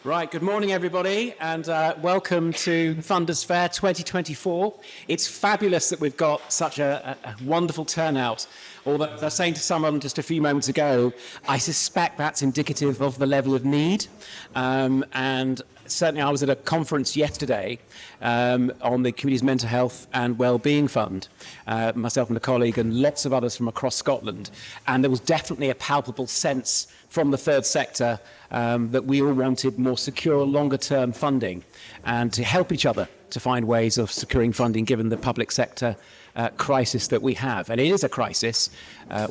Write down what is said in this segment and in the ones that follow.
Right, good morning everybody and welcome to Funders Fair 2024. It's fabulous that we've got such a wonderful turnout. Although, as I was saying to someone just a few moments ago, I suspect that's indicative of the level of need. And certainly I was at a conference yesterday on the Community's Mental Health and Wellbeing Fund, myself and a colleague and lots of others from across Scotland. And there was definitely a palpable sense from the third sector that we all wanted more secure, longer-term funding and to help each other to find ways of securing funding given the public sector crisis that we have. And it is a crisis,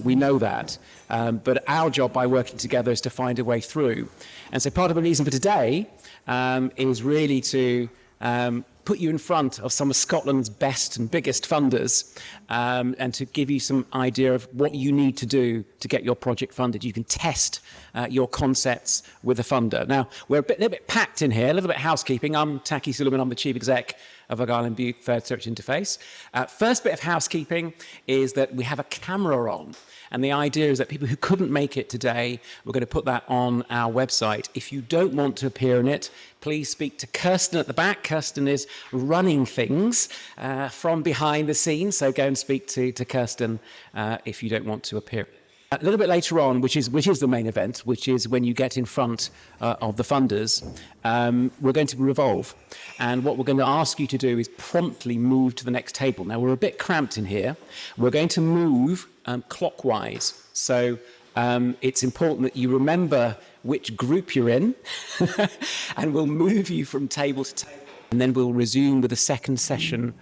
we know that, but our job by working together is to find a way through. And so part of the reason for today is really to put you in front of some of Scotland's best and biggest funders and to give you some idea of what you need to do to get your project funded. You can test your concepts with a funder. Now, we're a little bit packed in here, a little bit housekeeping. I'm Taki Suleiman, I'm the Chief Exec of Argyll and Bute Fayre Search Interface. First bit of housekeeping is that we have a camera on. And the idea is that people who couldn't make it today, we're going to put that on our website. If you don't want to appear in it, please speak to Kirsten at the back. Kirsten is running things from behind the scenes, so go and speak to Kirsten if you don't want to appear. A little bit later on, which is the main event, which is when you get in front of the funders, we're going to revolve. And what we're going to ask you to do is promptly move to the next table. Now, we're a bit cramped in here. We're going to move clockwise. So it's important that you remember which group you're in, and we'll move you from table to table. And then we'll resume with a second session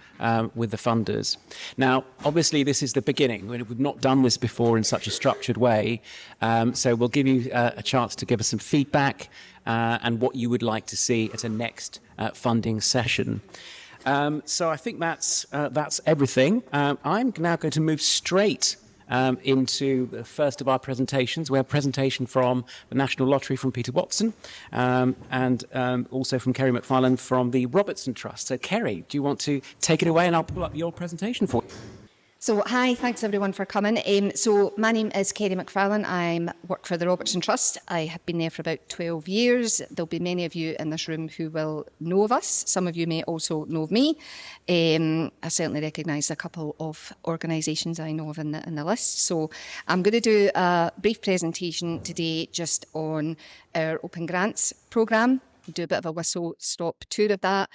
with the funders. Now, obviously, this is the beginning. We've not done this before in such a structured way. So we'll give you a chance to give us some feedback and what you would like to see at a next funding session. So I think that's everything. I'm now going to move straight into the first of our presentations. We have a presentation from the National Lottery from Peter Watson and also from Kerry McFarlane from the Robertson Trust. So Kerry, do you want to take it away and I'll pull up your presentation for you? So, hi, thanks everyone for coming. So my name is Kerry McFarlane. I work for the Robertson Trust. I have been there for about 12 years. There'll be many of you in this room who will know of us. Some of you may also know of me. I certainly recognise a couple of organisations I know of in the list. So I'm going to do a brief presentation today just on our Open Grants programme, do a bit of a whistle-stop tour of that.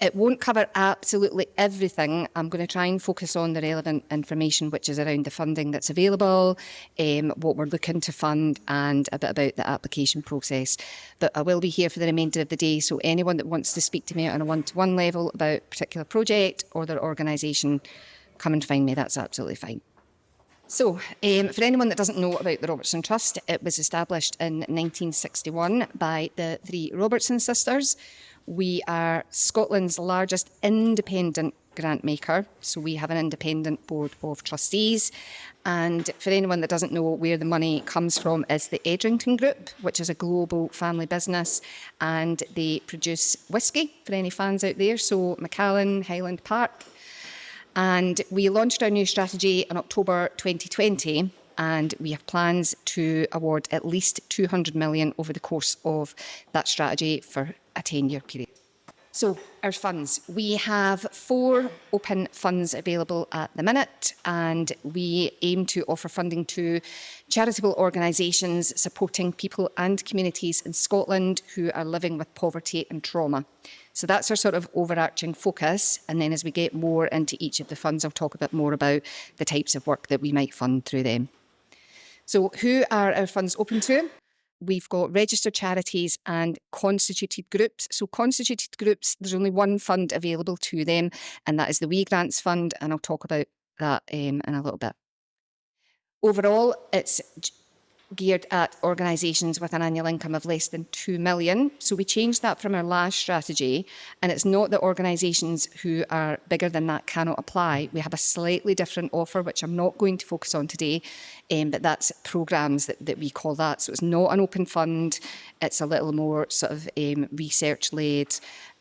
It won't cover absolutely everything. I'm going to try and focus on the relevant information, which is around the funding that's available, what we're looking to fund, and a bit about the application process. But I will be here for the remainder of the day, so anyone that wants to speak to me on a one-to-one level about a particular project or their organisation, come and find me. That's absolutely fine. So, for anyone that doesn't know about the Robertson Trust, it was established in 1961 by the three Robertson sisters. We are Scotland's largest independent grant maker, so we have an independent board of trustees. And for anyone that doesn't know where the money comes from, is the Edrington Group, which is a global family business, and they produce whisky for any fans out there, so Macallan, Highland Park. And we launched our new strategy in October 2020, and we have plans to award at least 200 million over the course of that strategy for a 10-year period. So our funds, we have 4 open funds available at the minute, and we aim to offer funding to charitable organisations supporting people and communities in Scotland who are living with poverty and trauma. So that's our sort of overarching focus, and then as we get more into each of the funds, I'll talk a bit more about the types of work that we might fund through them. So who are our funds open to? We've got registered charities and constituted groups. So constituted groups, there's only one fund available to them, and that is the We Grants Fund, and I'll talk about that in a little bit. Overall, it's geared at organisations with an annual income of less than 2 million. So we changed that from our last strategy, and it's not that organisations who are bigger than that cannot apply. We have a slightly different offer, which I'm not going to focus on today, but that's programmes that we call that. So it's not an open fund, it's a little more sort of research-led,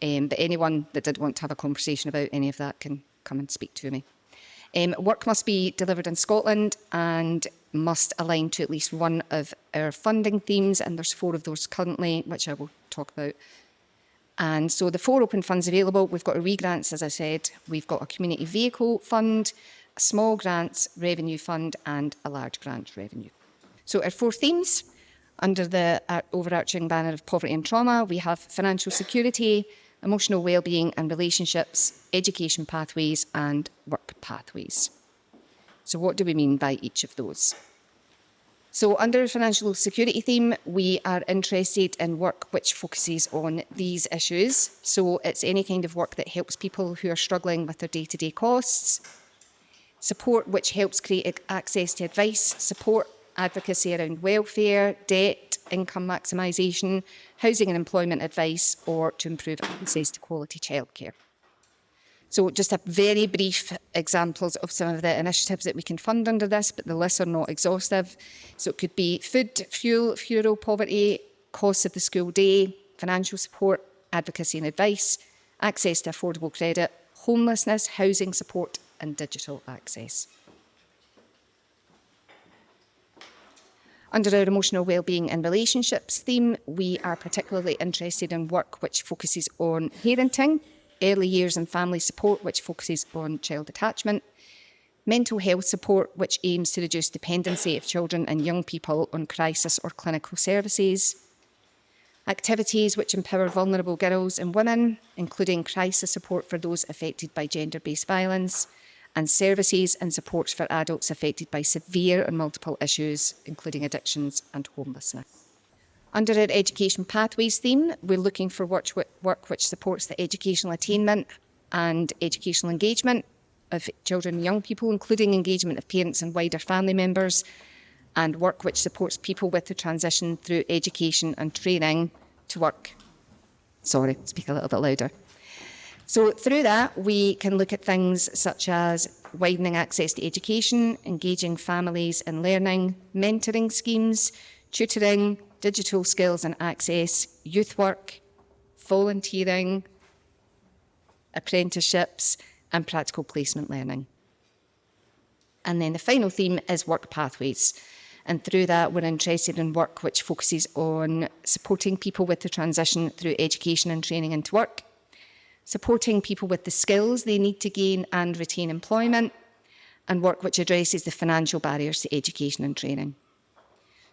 but anyone that did want to have a conversation about any of that can come and speak to me. Work must be delivered in Scotland, and must align to at least one of our funding themes, and there's 4 of those currently, which I will talk about. And so the 4 open funds available, we've got a re-grants, as I said, we've got a community vehicle fund, a small grants revenue fund, and a large grant revenue. So our 4 themes, under the overarching banner of poverty and trauma, we have financial security, emotional well-being and relationships, education pathways, and work pathways. So what do we mean by each of those? So under financial security theme, we are interested in work which focuses on these issues. So it's any kind of work that helps people who are struggling with their day-to-day costs, support which helps create access to advice, support advocacy around welfare, debt, income maximisation, housing and employment advice, or to improve access to quality childcare. So just a very brief examples of some of the initiatives that we can fund under this, but the lists are not exhaustive. So it could be food, fuel, funeral poverty, costs of the school day, financial support, advocacy and advice, access to affordable credit, homelessness, housing support, and digital access. Under our emotional wellbeing and relationships theme, we are particularly interested in work which focuses on parenting, early years and family support, which focuses on child attachment, mental health support, which aims to reduce dependency of children and young people on crisis or clinical services, activities which empower vulnerable girls and women, including crisis support for those affected by gender-based violence, and services and supports for adults affected by severe and multiple issues, including addictions and homelessness. Under our education pathways theme, we're looking for work which supports the educational attainment and educational engagement of children and young people, including engagement of parents and wider family members, and work which supports people with the transition through education and training to work. Sorry, speak a little bit louder. So through that, we can look at things such as widening access to education, engaging families in learning, mentoring schemes, tutoring, digital skills and access, youth work, volunteering, apprenticeships, and practical placement learning. And then the final theme is work pathways. And through that, we're interested in work which focuses on supporting people with the transition through education and training into work, supporting people with the skills they need to gain and retain employment, and work which addresses the financial barriers to education and training.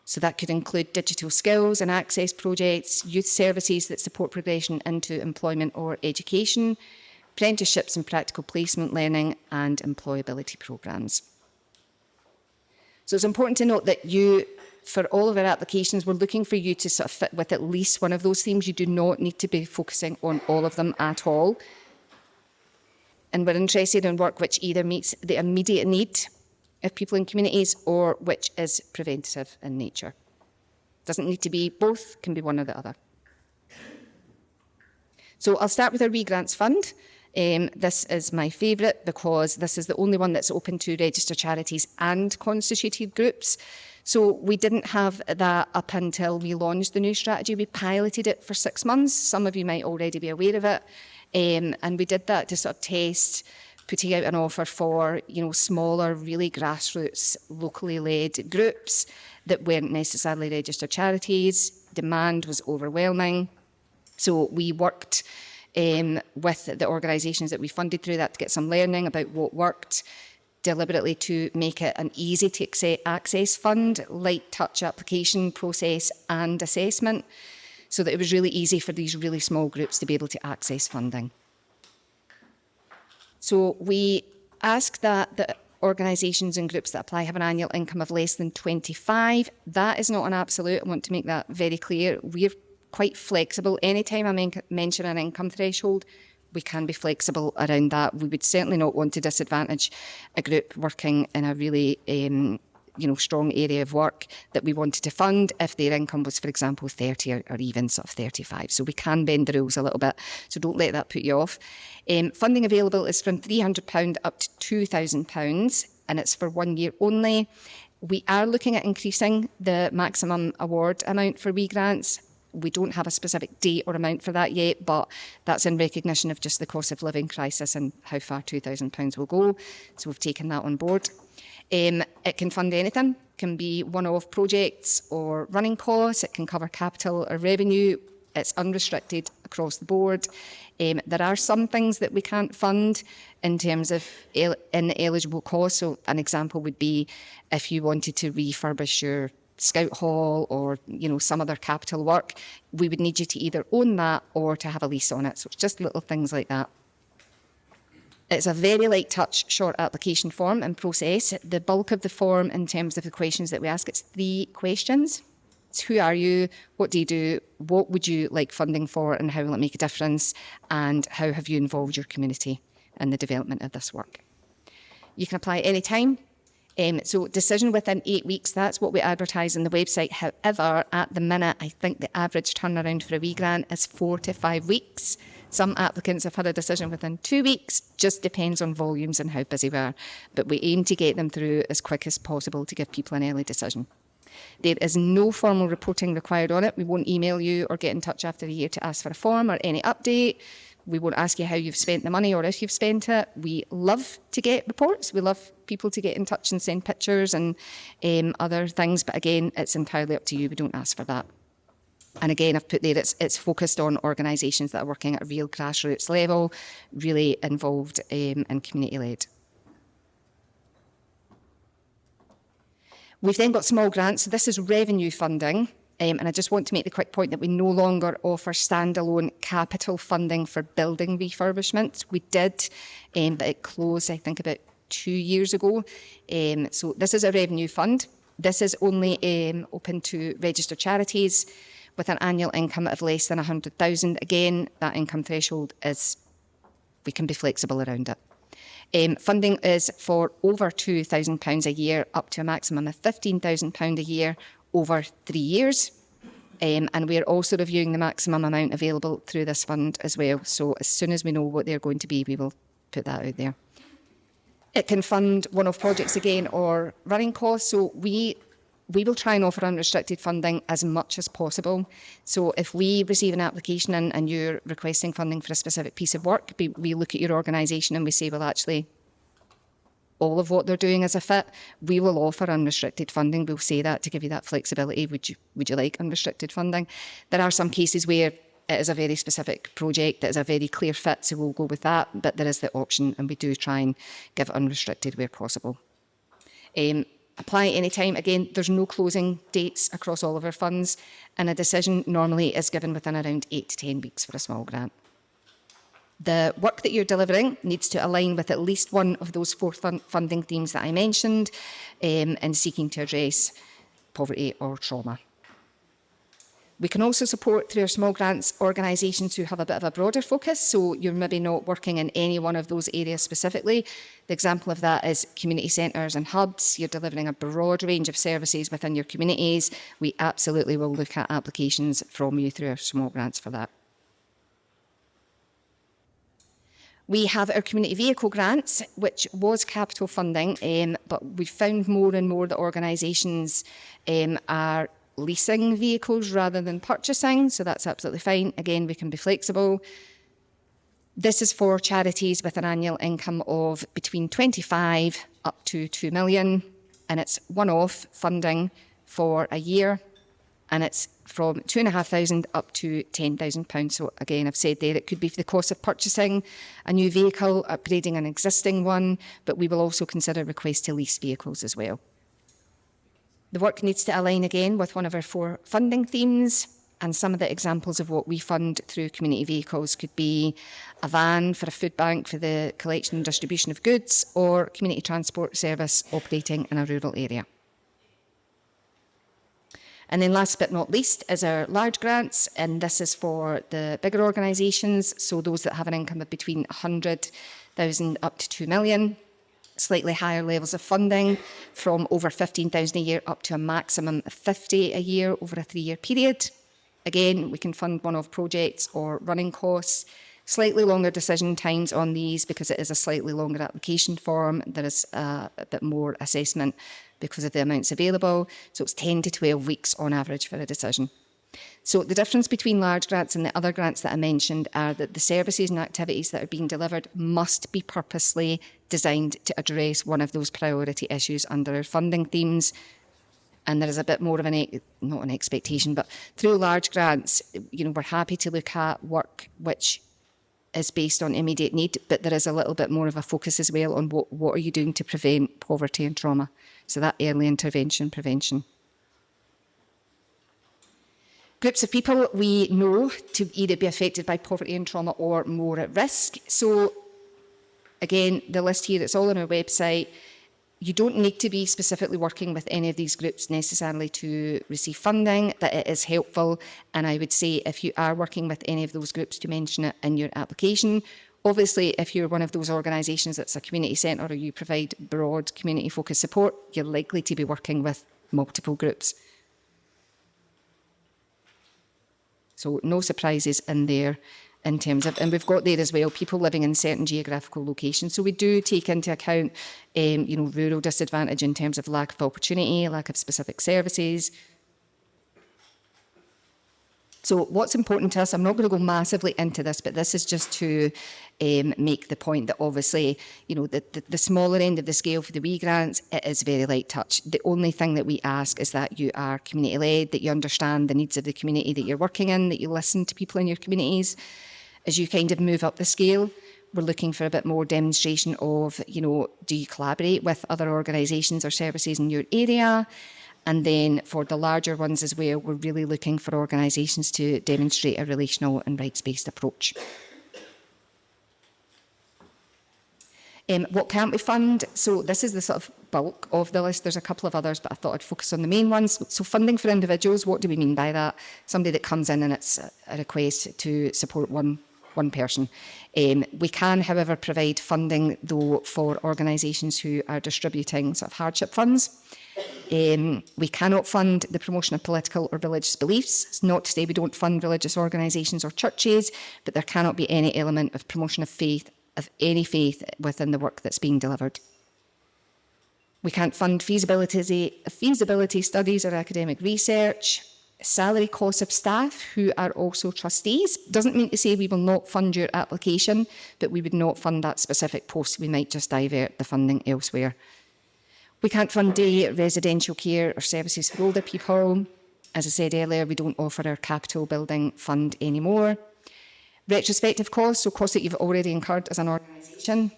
So that could include digital skills and access projects, youth services that support progression into employment or education, apprenticeships and practical placement learning, and employability programmes. So it's important to note that for all of our applications, we're looking for you to sort of fit with at least one of those themes. You do not need to be focusing on all of them at all. And we're interested in work which either meets the immediate need of people in communities or which is preventative in nature. Doesn't need to be both, can be one or the other. So I'll start with our re-grants fund. This is my favourite because this is the only one that's open to registered charities and constituted groups. So we didn't have that up until we launched the new strategy. We piloted it for 6 months. Some of you might already be aware of it. And we did that to sort of test putting out an offer for, smaller, really grassroots, locally led groups that weren't necessarily registered charities. Demand was overwhelming. So we worked with the organisations that we funded through that to get some learning about what worked, deliberately to make it an easy to access fund, light touch application process and assessment, so that it was really easy for these really small groups to be able to access funding. So we ask that the organisations and groups that apply have an annual income of less than 25. That is not an absolute. I want to make that very clear. We're quite flexible. Anytime I mention an income threshold, we can be flexible around that. We would certainly not want to disadvantage a group working in a really strong area of work that we wanted to fund if their income was, for example, 30 or even sort of 35. So we can bend the rules a little bit, so don't let that put you off. Funding available is from £300 up to £2,000, and it's for 1 year only. We are looking at increasing the maximum award amount for re-grants. We don't have a specific date or amount for that yet, but that's in recognition of just the cost of living crisis and how far £2,000 will go. So we've taken that on board. It can fund anything. It can be one-off projects or running costs. It can cover capital or revenue. It's unrestricted across the board. There are some things that we can't fund in terms of ineligible costs. So an example would be if you wanted to refurbish your scout hall or some other capital work, we would need you to either own that or to have a lease on it. So it's just little things like that. It's a very light touch, short application form and process. The bulk of the form in terms of the questions that we ask, it's 3 questions. It's who are you, what do you do, what would you like funding for, and how will it make a difference, and how have you involved your community in the development of this work. You can apply any time. So decision within 8 weeks, that's what we advertise on the website. However, at the minute, I think the average turnaround for a wee grant is 4 to 5 weeks. Some applicants have had a decision within 2 weeks, just depends on volumes and how busy we are. But we aim to get them through as quick as possible to give people an early decision. There is no formal reporting required on it. We won't email you or get in touch after a year to ask for a form or any update. We won't ask you how you've spent the money or if you've spent it. We love to get reports. We love people to get in touch and send pictures and other things. But again, it's entirely up to you. We don't ask for that. And again, I've put there, it's focused on organisations that are working at a real grassroots level, really involved and community-led. We've then got small grants. So this is revenue funding. And I just want to make the quick point that we no longer offer standalone capital funding for building refurbishments. We did, but it closed, I think, about 2 years ago. So this is a revenue fund. This is only open to registered charities with an annual income of less than 100,000. Again, that income threshold we can be flexible around it. Funding is for over £2,000 a year, up to a maximum of £15,000 a year over 3 years. And we're also reviewing the maximum amount available through this fund as well. So as soon as we know what they're going to be, we will put that out there. It can fund one-off projects again or running costs. So we will try and offer unrestricted funding as much as possible. So if we receive an application and you're requesting funding for a specific piece of work, we look at your organisation and we say, well, actually, all of what they're doing is a fit. We will offer unrestricted funding. We'll say that to give you that flexibility. Would you like unrestricted funding? There are some cases where it is a very specific project, that is a very clear fit, so we'll go with that. But there is the option, and we do try and give unrestricted where possible. Apply anytime. Again, there's no closing dates across all of our funds, and a decision normally is given within around 8 to 10 weeks for a small grant. The work that you're delivering needs to align with at least one of those 4 funding themes that I mentioned in seeking to address poverty or trauma. We can also support through our small grants organisations who have a bit of a broader focus, so you're maybe not working in any one of those areas specifically. The example of that is community centres and hubs. You're delivering a broad range of services within your communities. We absolutely will look at applications from you through our small grants for that. We have our community vehicle grants, which was capital funding, but we've found more and more that organisations are leasing vehicles rather than purchasing, so that's absolutely fine. Again, we can be flexible. This is for charities with an annual income of between 25 up to 2 million, and it's one-off funding for a year, and it's from £2,500 up to £10,000. So again, I've said there, it could be for the cost of purchasing a new vehicle, upgrading an existing one, but we will also consider requests to lease vehicles as well. The work needs to align again with one of our 4 funding themes, and some of the examples of what we fund through community vehicles could be a van for a food bank for the collection and distribution of goods, or community transport service operating in a rural area. And then last but not least is our large grants, and this is for the bigger organisations, so those that have an income of between 100,000 up to 2 million, slightly higher levels of funding from over 15,000 a year up to a maximum of 50 a year over a 3-year period. Again, we can fund one-off projects or running costs. Slightly longer decision times on these because it is a slightly longer application form. There is a bit more assessment because of the amounts available. So it's 10 to 12 weeks on average for a decision. So the difference between large grants and the other grants that I mentioned are that the services and activities that are being delivered must be purposely designed to address one of those priority issues under our funding themes. And there is a bit more of not an expectation, but through large grants, we're happy to look at work which is based on immediate need, but there is a little bit more of a focus as well on what are you doing to prevent poverty and trauma. So that early intervention, prevention. Groups of people we know to either be affected by poverty and trauma or more at risk. So again, the list here, it's all on our website. You don't need to be specifically working with any of these groups necessarily to receive funding, but it is helpful. And I would say if you are working with any of those groups, to mention it in your application. Obviously, if you're one of those organisations that's a community centre or you provide broad community-focused support, you're likely to be working with multiple groups. So no surprises in there in terms of, and we've got there as well, people living in certain geographical locations. So we do take into account, rural disadvantage in terms of lack of opportunity, lack of specific services. So what's important to us, I'm not going to go massively into this, but this is just to make the point that obviously, the smaller end of the scale for the wee grants, it is very light touch. The only thing that we ask is that you are community-led, that you understand the needs of the community that you're working in, that you listen to people in your communities. As you kind of move up the scale, we're looking for a bit more demonstration of, do you collaborate with other organisations or services in your area? And then for the larger ones as well, we're really looking for organisations to demonstrate a relational and rights-based approach. What can't we fund? So this is the sort of bulk of the list. There's a couple of others, but I thought I'd focus on the main ones. So funding for individuals, what do we mean by that? Somebody that comes in and it's a request to support one person. We can, however, provide funding, though, for organisations who are distributing sort of hardship funds. We cannot fund the promotion of political or religious beliefs. It's not to say we don't fund religious organisations or churches, but there cannot be any element of promotion of faith, of any faith, within the work that's being delivered. We can't fund feasibility studies or academic research. Salary costs of staff who are also trustees. Doesn't mean to say we will not fund your application, but we would not fund that specific post. We might just divert the funding elsewhere. We can't fund day residential care or services for older people. As I said earlier, we don't offer our capital building fund anymore. Retrospective costs, so costs that you've already incurred as an organisation.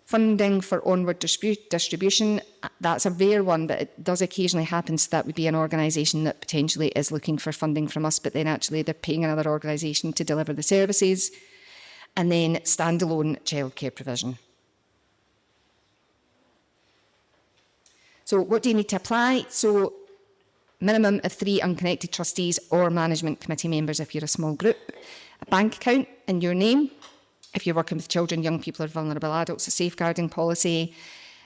Funding for onward distribution, that's a rare one, but it does occasionally happen. So that would be an organisation that potentially is looking for funding from us, but then actually they're paying another organisation to deliver the services. And then standalone childcare provision. So what do you need to apply? So minimum of 3 unconnected trustees or management committee members if you're a small group. A bank account in your name. If you're working with children, young people or vulnerable adults, a safeguarding policy.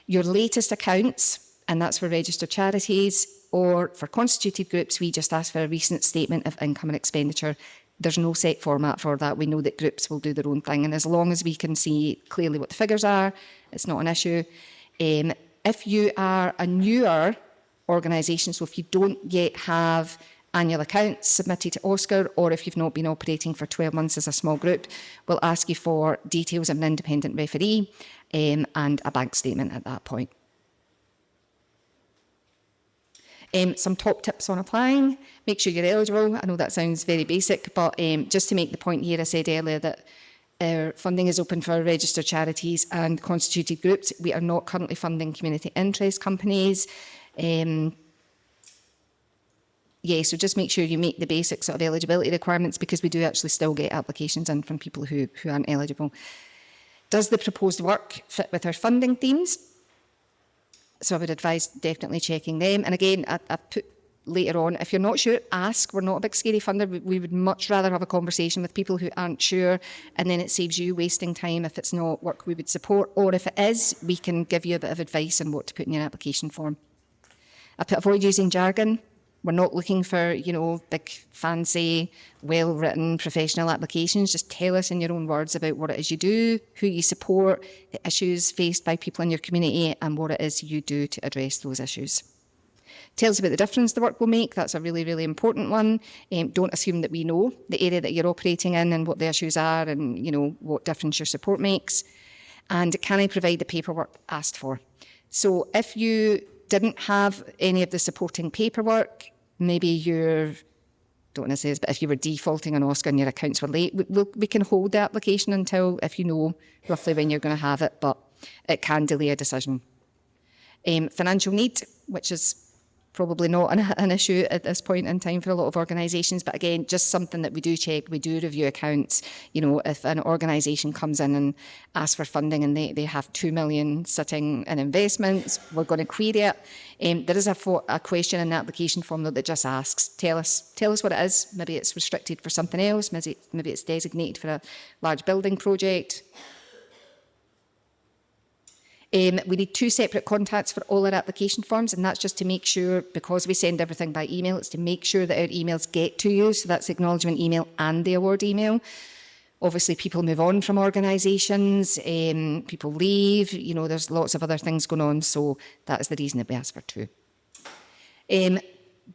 Your latest accounts, and that's for registered charities, or for constituted groups, we just ask for a recent statement of income and expenditure. There's no set format for that. We know that groups will do their own thing, and as long as we can see clearly what the figures are, it's not an issue. If you are a newer organisation, so if you don't yet have annual accounts submitted to OSCAR, or if you've not been operating for 12 months as a small group, we'll ask you for details of an independent referee and a bank statement at that point. Some top tips on applying. Make sure you're eligible. I know that sounds very basic, but just to make the point here, I said earlier that our funding is open for registered charities and constituted groups. We are not currently funding community interest companies. So just make sure you meet the basic sort of eligibility requirements, because we do actually still get applications in from people who aren't eligible. Does the proposed work fit with our funding themes? So I would advise definitely checking them. And again, I put later on, if you're not sure, ask. We're not a big scary funder. We would much rather have a conversation with people who aren't sure, and then it saves you wasting time if it's not work we would support, or if it is, we can give you a bit of advice on what to put in your application form. I put avoid using jargon. We're not looking for, big, fancy, well-written professional applications. Just tell us in your own words about what it is you do, who you support, the issues faced by people in your community, and what it is you do to address those issues. Tell us about the difference the work will make. That's a really, really important one. Don't assume that we know the area that you're operating in and what the issues are and, you know, what difference your support makes. And can I provide the paperwork asked for? So if you didn't have any of the supporting paperwork, maybe you're, don't want to say this, but if you were defaulting on OSCA and your accounts were late, we can hold the application until, if you know roughly when you're going to have it, but it can delay a decision. Financial need, which is probably not an issue at this point in time for a lot of organisations, but again, just something that we do check, we do review accounts. You know, if an organisation comes in and asks for funding and they have 2 million sitting in investments, we're going to query it. There is a question in the application form though that just asks, tell us what it is. Maybe it's restricted for something else, maybe it's designated for a large building project. We need 2 separate contacts for all our application forms, and that's just to make sure, because we send everything by email, it's to make sure that our emails get to you. So that's the acknowledgement email and the award email. Obviously, people move on from organisations, people leave, you know, there's lots of other things going on. So that is the reason that we ask for 2.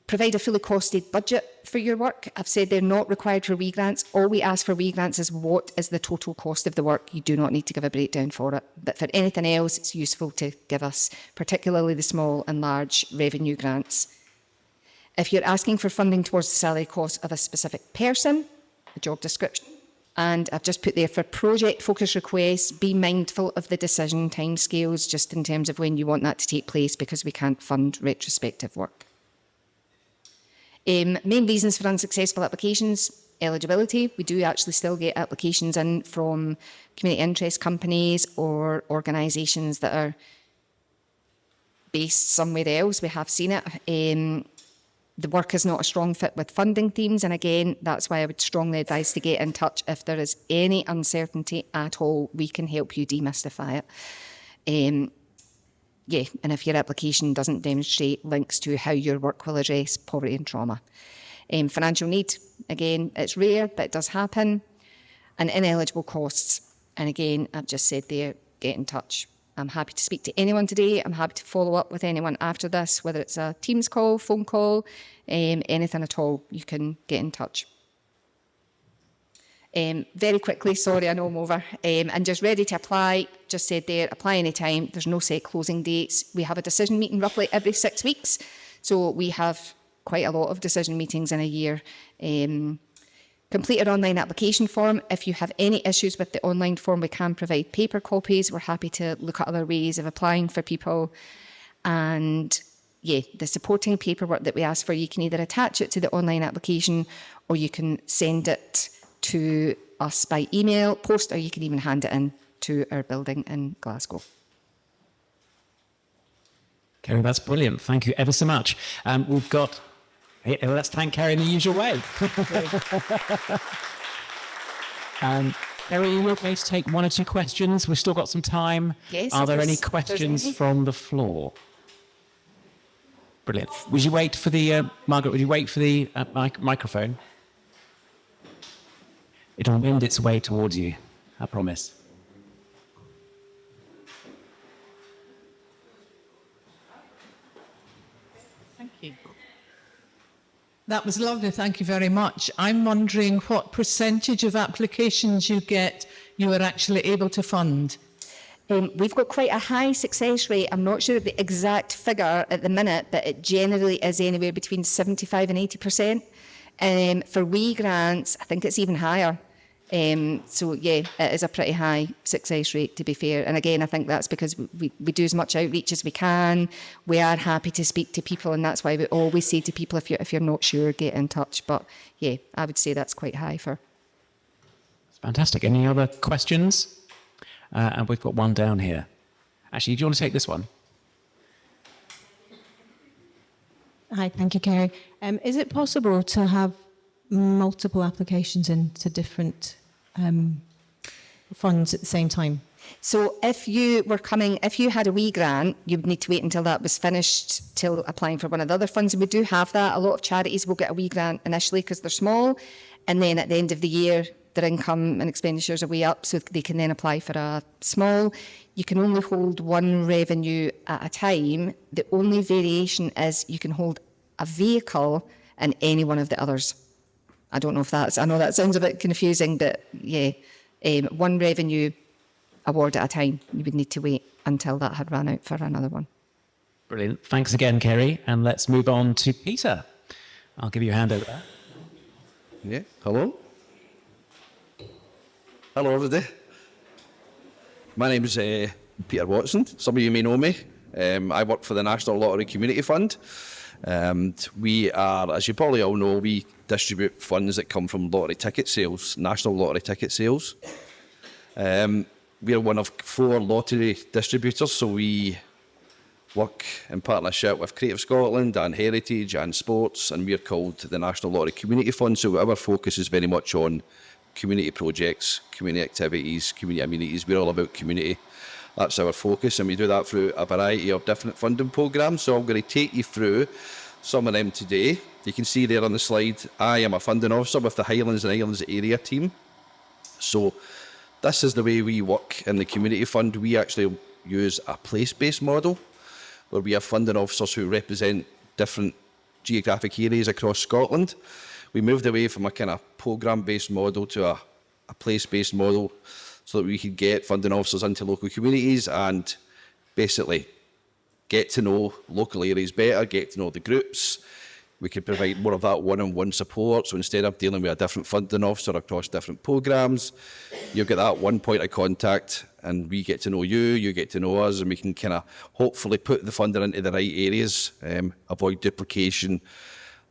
Provide a fully costed budget for your work. I've said they're not required for regrants. All we ask for regrants is what is the total cost of the work. You do not need to give a breakdown for it. But for anything else, it's useful to give us, particularly the small and large revenue grants. If you're asking for funding towards the salary cost of a specific person, the job description. And I've just put there for project focus requests, be mindful of the decision timescales just in terms of when you want that to take place, because we can't fund retrospective work. Main reasons for unsuccessful applications, eligibility. We do actually still get applications in from community interest companies or organisations that are based somewhere else. We have seen it. The work is not a strong fit with funding themes, and again, that's why I would strongly advise to get in touch. If there is any uncertainty at all, we can help you demystify it. And if your application doesn't demonstrate links to how your work will address poverty and trauma. Financial need, again, it's rare, but it does happen. And ineligible costs. And again, I've just said there, get in touch. I'm happy to speak to anyone today. I'm happy to follow up with anyone after this, whether it's a Teams call, phone call, anything at all, you can get in touch. Very quickly, sorry, I know I'm over, and just ready to apply, just said there, apply anytime. There's no set closing dates. We have a decision meeting roughly every 6 weeks, so we have quite a lot of decision meetings in a year. Complete our online application form. If you have any issues with the online form, we can provide paper copies. We're happy to look at other ways of applying for people. And yeah, the supporting paperwork that we ask for, you can either attach it to the online application or you can send it to us by email, post, or you can even hand it in to our building in Glasgow. Kerry, that's brilliant. Thank you ever so much. We've got, let's thank Kerry in the usual way. Kerry, are you okay to take 1 or 2 questions? We've still got some time. Yes. Are there any questions from the floor? Brilliant. Would you wait for the, Margaret, would you wait for the microphone? It'll wind its way towards you, I promise. Thank you. That was lovely, thank you very much. I'm wondering what percentage of applications you get you are actually able to fund? We've got quite a high success rate. I'm not sure of the exact figure at the minute, but it generally is anywhere between 75 and 80%. For WE grants, I think it's even higher. So yeah, it is a pretty high success rate, to be fair. And again, I think that's because we do as much outreach as we can. We are happy to speak to people, and that's why we always say to people, if you're not sure, get in touch. But yeah, I would say that's quite high for. Fantastic. Any other questions? And we've got one down here. Actually, do you want to take this one? Hi, thank you, Kerry. Is it possible to have multiple applications into different funds at the same time? So if you had a WE grant, you would need to wait until that was finished till applying for one of the other funds. And we do have that. A lot of charities will get a WE grant initially because they're small. And then at the end of the year, their income and expenditures are way up, so they can then apply for a small. You can only hold one revenue at a time. The only variation is you can hold a vehicle in any one of the others. I don't know if I know that sounds a bit confusing, but yeah, one revenue award at a time. You would need to wait until that had run out for another one. Brilliant. Thanks again, Kerry. And let's move on to Peter. I'll give you a hand over there. Yeah, hello. Hello, everybody. My name is Peter Watson. Some of you may know me. I work for the National Lottery Community Fund. And we are, as you probably all know, we distribute funds that come from lottery ticket sales, national lottery ticket sales. We are one of 4 lottery distributors, so we work in partnership with Creative Scotland and Heritage and Sports, and we're called the National Lottery Community Fund, so our focus is very much on community projects, community activities, community amenities. We're all about community. That's our focus, and we do that through a variety of different funding programmes. So I'm going to take you through some of them today. You can see there on the slide, I am a funding officer with the Highlands and Islands area team. So this is the way we work in the community fund. We actually use a place-based model where we have funding officers who represent different geographic areas across Scotland. We moved away from a kind of programme-based model to a place-based model so that we could get funding officers into local communities and basically get to know local areas better, get to know the groups. We could provide more of that one-on-one support. So instead of dealing with a different funding officer across different programmes, you've got that one point of contact and we get to know you, you get to know us, and we can kind of hopefully put the funding into the right areas, avoid duplication,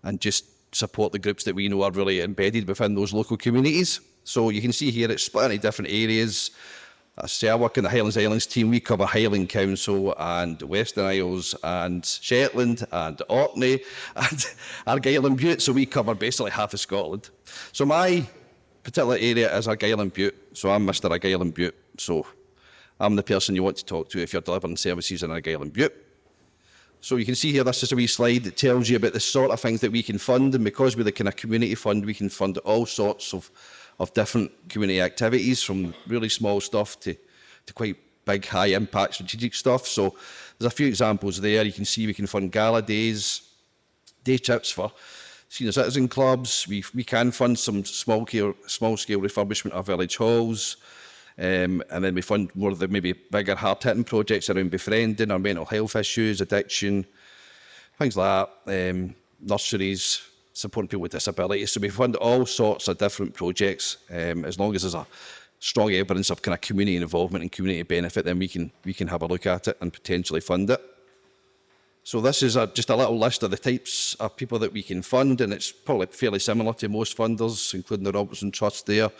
and just support the groups that we know are really embedded within those local communities. So you can see here it's split into different areas. I work in the Highlands Islands team. We cover Highland Council and Western Isles and Shetland and Orkney and Argyll and Bute. So we cover basically half of Scotland. So my particular area is Argyll and Bute. So I'm Mr. Argyll and Bute. So I'm the person you want to talk to if you're delivering services in Argyll and Bute. So you can see here, this is a wee slide that tells you about the sort of things that we can fund. And because we're the kind of community fund, we can fund all sorts of different community activities, from really small stuff to quite big, high-impact strategic stuff. So there's a few examples there. You can see we can fund gala days, day trips for senior citizen clubs. We can fund some small-scale refurbishment of village halls. And then we fund more of the maybe bigger, hard-hitting projects around befriending or mental health issues, addiction, things like that, nurseries, supporting people with disabilities. So we fund all sorts of different projects. As long as there's a strong evidence of kind of community involvement and community benefit, then we can have a look at it and potentially fund it. So this is just a little list of the types of people that we can fund, and it's probably fairly similar to most funders, including the Robertson Trust there.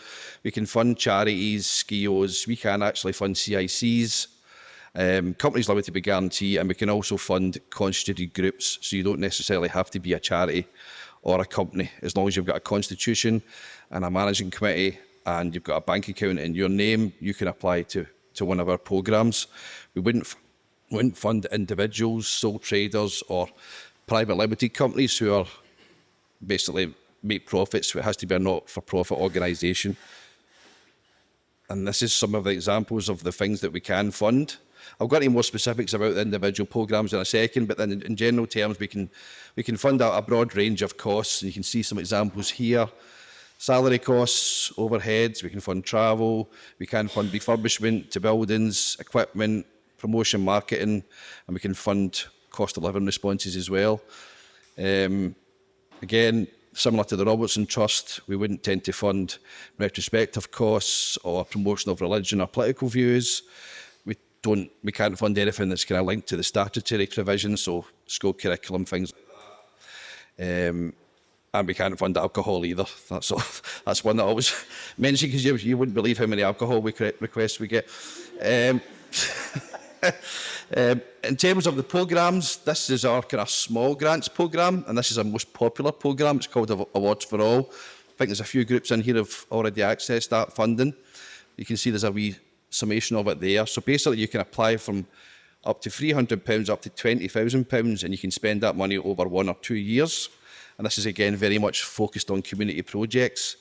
We can fund charities, SCIOs, we can actually fund CICs, companies limited by guarantee, and we can also fund constituted groups, so you don't necessarily have to be a charity or a company. As long as you've got a constitution and a managing committee and you've got a bank account in your name, you can apply to one of our programmes. We wouldn't fund individuals, sole traders or private limited companies who are basically make profits, so it has to be a not-for-profit organisation. And this is some of the examples of the things that we can fund. I'll go into more specifics about the individual programmes in a second, but then in general terms, we can fund out a broad range of costs, and you can see some examples here. Salary costs, overheads, we can fund travel, we can fund refurbishment to buildings, equipment, promotion, marketing, and we can fund cost of living responses as well. Again, similar to the Robertson Trust, we wouldn't tend to fund retrospective costs or promotion of religion or political views. We can't fund anything that's kind of linked to the statutory provisions, so school curriculum, things like that. And we can't fund alcohol either. That's one that I always mention, because you wouldn't believe how many alcohol requests we get. In terms of the programmes, this is our kind of small grants programme, and this is our most popular programme. It's called Awards for All. I think there's a few groups in here who've already accessed that funding. You can see there's a wee summation of it there. So basically you can apply from up to £300 up to £20,000, and you can spend that money over 1 or 2 years. And this is again very much focused on community projects.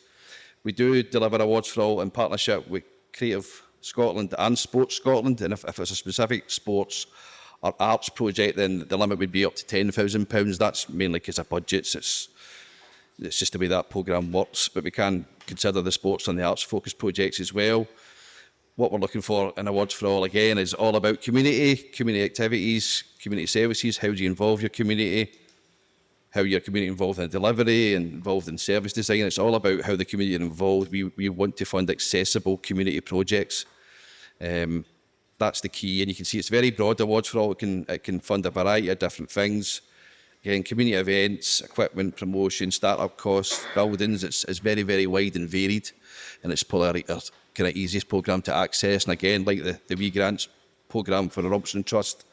We do deliver awards for all in partnership with Creative Scotland and Sports Scotland, and if it's a specific sports or arts project, then the limit would be up to £10,000. That's mainly because of budgets. It's just the way that programme works, but we can consider the sports and the arts focused projects as well. What we're looking for in Awards for All, again, is all about community activities, community services. How do you involve your community? How your community involved in delivery and involved in service design. It's all about how the community are involved. We want to fund accessible community projects. That's the key, and you can see it's very broad. Awards for All, it can fund a variety of different things. Again, community events, equipment, promotion, start-up costs, buildings. It's very, very wide and varied, and it's probably our kind of easiest programme to access. And again, like the wee grants programme for the Robertson Trust,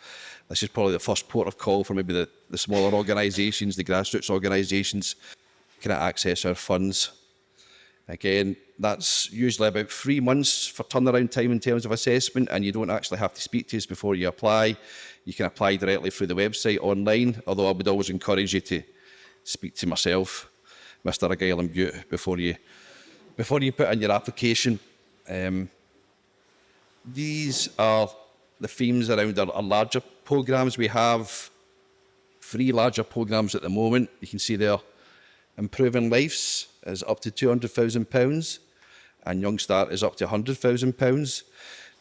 this is probably the first port of call for maybe the smaller organisations, the grassroots organisations, kind of access our funds. Again, that's usually about 3 months for turnaround time in terms of assessment, and you don't actually have to speak to us before you apply. You can apply directly through the website online, although I would always encourage you to speak to myself, Mr. Argyll and Bute, before you put in your application. These are the themes around our larger programmes. We have 3 larger programmes at the moment. You can see there, Improving Lives is up to £200,000 and Young Start is up to £100,000.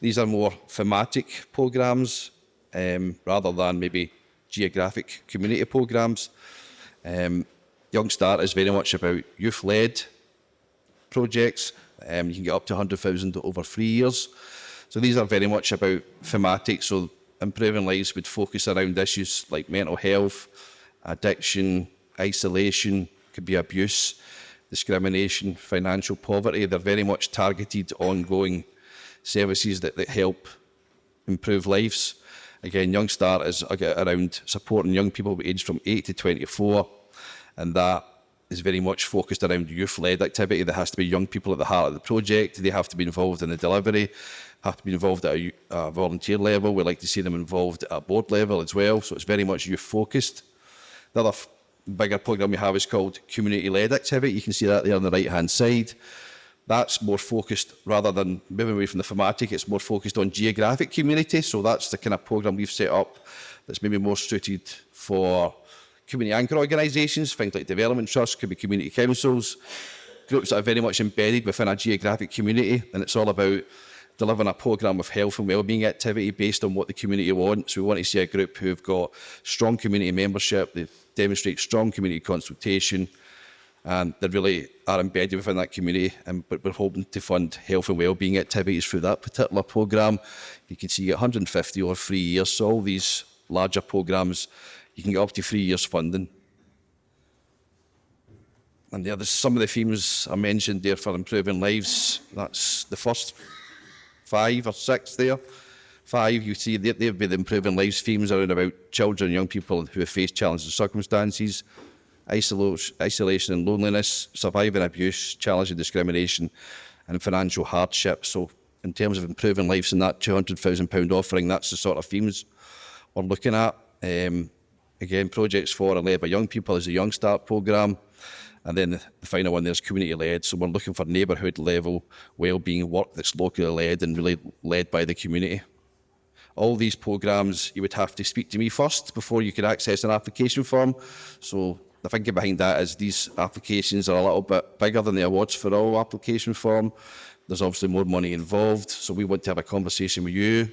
These are more thematic programmes rather than maybe geographic community programmes. Young Start is very much about youth-led projects. You can get up to £100,000 over 3 years. So these are very much about thematic. So Improving Lives would focus around issues like mental health, addiction, isolation, could be abuse, discrimination, financial poverty. They're very much targeted, ongoing services that help improve lives. Again, Young Start is around supporting young people aged from 8 to 24, and that is very much focused around youth-led activity. There has to be young people at the heart of the project. They have to be involved in the delivery, have to be involved at a volunteer level. We like to see them involved at a board level as well, so it's very much youth-focused. The other bigger programme we have is called Community-Led Activity. You can see that there on the right-hand side. That's more focused, rather than moving away from the thematic, it's more focused on geographic community. So that's the kind of programme we've set up that's maybe more suited for community anchor organisations, things like development trusts, could be community councils, groups that are very much embedded within a geographic community, and it's all about delivering a programme of health and wellbeing activity based on what the community wants. We want to see a group who've got strong community membership, they demonstrate strong community consultation, and they really are embedded within that community. But we're hoping to fund health and wellbeing activities through that particular programme. You can see you get 150 over 3 years. So all these larger programmes, you can get up to 3 years funding. And there's some of the themes I mentioned there for Improving Lives. That's the first 5 or 6 there. 5, you see, they've been the Improving Lives themes around about children and young people who have faced challenging circumstances, isolation and loneliness, surviving abuse, challenging discrimination, and financial hardship. So in terms of Improving Lives and that £200,000 offering, that's the sort of themes we're looking at. Again, projects for and led by young people is the Young Start programme. And then the final one there's community-led. So we're looking for neighbourhood level wellbeing work that's locally led and really led by the community. All these programmes, you would have to speak to me first before you could access an application form. So the thinking behind that is these applications are a little bit bigger than the Awards for All application form. There's obviously more money involved. So we want to have a conversation with you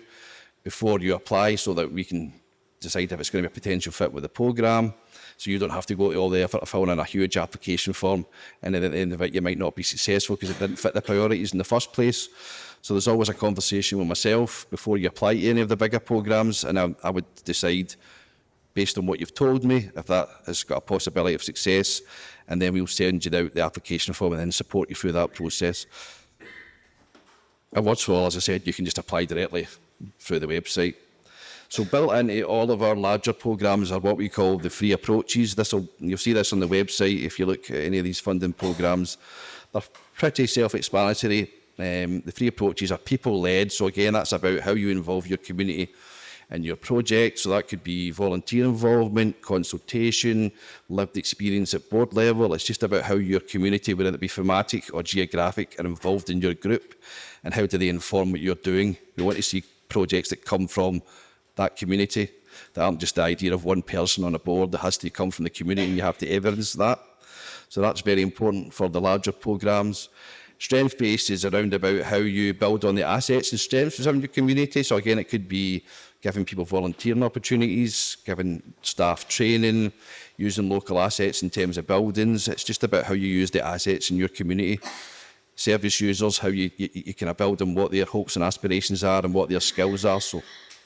before you apply so that we can decide if it's going to be a potential fit with the programme. So you don't have to go to all the effort of filling in a huge application form, and then at the end of it you might not be successful because it didn't fit the priorities in the first place. So there's always a conversation with myself before you apply to any of the bigger programmes, and I would decide based on what you've told me if that has got a possibility of success, and then we'll send you out the application form and then support you through that process. Awards for All, as I said, you can just apply directly through the website. So built into all of our larger programmes are what we call the 3 approaches. You'll see this on the website if you look at any of these funding programmes. They're pretty self-explanatory. The 3 approaches are people-led. So again, that's about how you involve your community in your project. So that could be volunteer involvement, consultation, lived experience at board level. It's just about how your community, whether it be thematic or geographic, are involved in your group and how do they inform what you're doing. We want to see projects that come from that community, that aren't just the idea of one person on a board. That has to come from the community and you have to evidence that. So that's very important for the larger programmes. Strength-based is around about how you build on the assets and strengths within your community. So again, it could be giving people volunteering opportunities, giving staff training, using local assets in terms of buildings. It's just about how you use the assets in your community. Service users, how you kind of build on what their hopes and aspirations are and what their skills are. So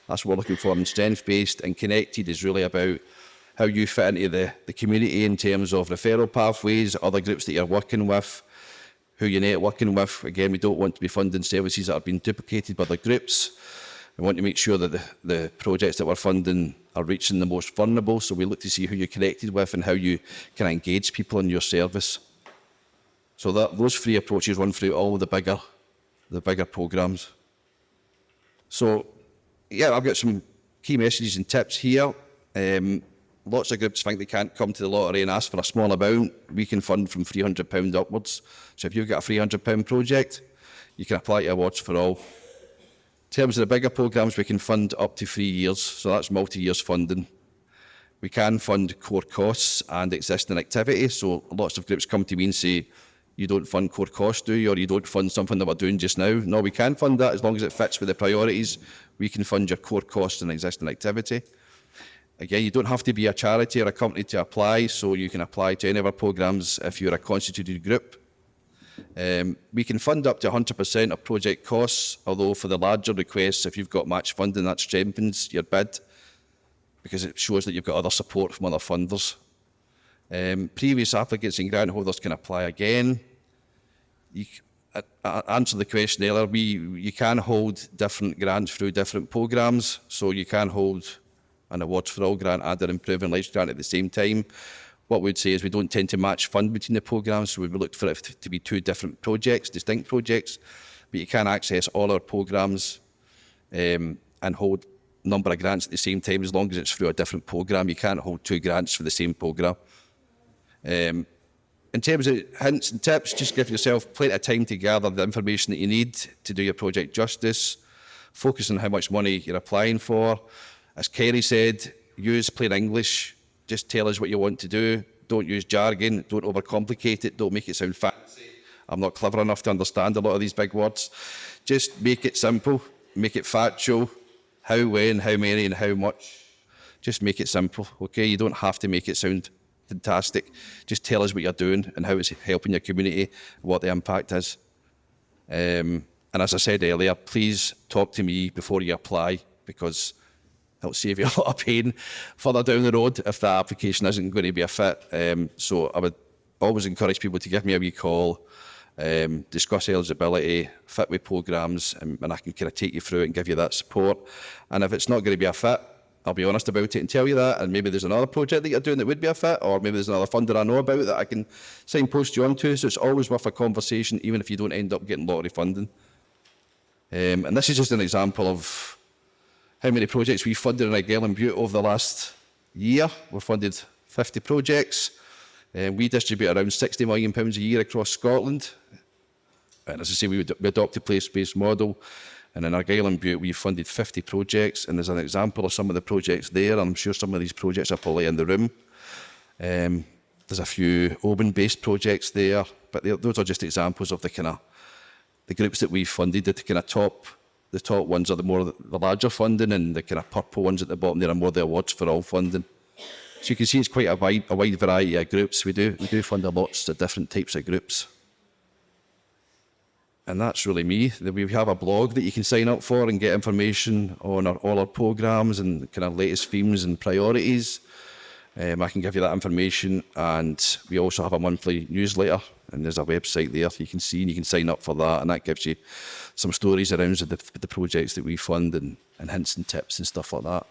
that's what we're looking for in strength-based. And connected is really about how you fit into the community in terms of referral pathways, other groups that you're working with, who you're networking with. Again, we don't want to be funding services that are being duplicated by other groups. We want to make sure that the projects that we're funding are reaching the most vulnerable. So we look to see who you're connected with and how you can engage people in your service. So those three approaches run through all the bigger programmes. So yeah, I've got some key messages and tips here. Lots of groups think they can't come to the lottery and ask for a small amount. We can fund from £300 upwards. So if you've got a £300 project, you can apply to Awards for All. In terms of the bigger programmes, we can fund up to 3 years. So that's multi-years funding. We can fund core costs and existing activity. So lots of groups come to me and say, you don't fund core costs, do you? Or you don't fund something that we're doing just now. No, we can fund that as long as it fits with the priorities. We can fund your core costs and existing activity. Again, you don't have to be a charity or a company to apply, so you can apply to any of our programmes if you're a constituted group. We can fund up to 100% of project costs, although for the larger requests, if you've got match funding, that strengthens your bid because it shows that you've got other support from other funders. Previous applicants and grant holders can apply again. I answered the question earlier, you can hold different grants through different programmes, so you can hold an Awards for All grant and an Improving Lives grant at the same time. What we'd say is we don't tend to match fund between the programmes, so we would look for it to be two different projects, distinct projects, but you can access all our programmes and hold a number of grants at the same time as long as it's through a different programme. You can't hold two grants for the same programme. In terms of hints and tips, just give yourself plenty of time to gather the information that you need to do your project justice. Focus on how much money you're applying for. As Kerry said, use plain English. Just tell us what you want to do. Don't use jargon. Don't overcomplicate it. Don't make it sound fancy. I'm not clever enough to understand a lot of these big words. Just make it simple. Make it factual. How, when, how many, and how much. Just make it simple, okay? You don't have to make it sound fantastic. Just tell us what you're doing and how it's helping your community, what the impact is. And as I said earlier, please talk to me before you apply because it'll save you a lot of pain further down the road if that application isn't going to be a fit. So I would always encourage people to give me a wee call, discuss eligibility, fit with programmes, and I can kind of take you through it and give you that support. And if it's not going to be a fit, I'll be honest about it and tell you that, and maybe there's another project that you're doing that would be a fit, or maybe there's another funder I know about that I can signpost you onto. So it's always worth a conversation, even if you don't end up getting lottery funding. And this is just an example of how many projects we funded in Argyll and Bute over the last year. We've funded 50 projects. We distribute around £60 million a year across Scotland. And as I say, we adopt a place-based model. And in Argyll and Bute, we've funded 50 projects. And there's an example of some of the projects there. I'm sure some of these projects are probably in the room. There's a few Oban-based projects there. But those are just examples of the groups that we've funded. The kind of top ones are the larger funding, and the kind of purple ones at the bottom there are more the Awards for All funding. So you can see it's quite a wide variety of groups. We do fund lots of different types of groups. And that's really me. We have a blog that you can sign up for and get information on all our programmes and kind of latest themes and priorities. I can give you that information, and we also have a monthly newsletter, and there's a website there you can see, and you can sign up for that, and that gives you some stories around the projects that we fund and hints and tips and stuff like that.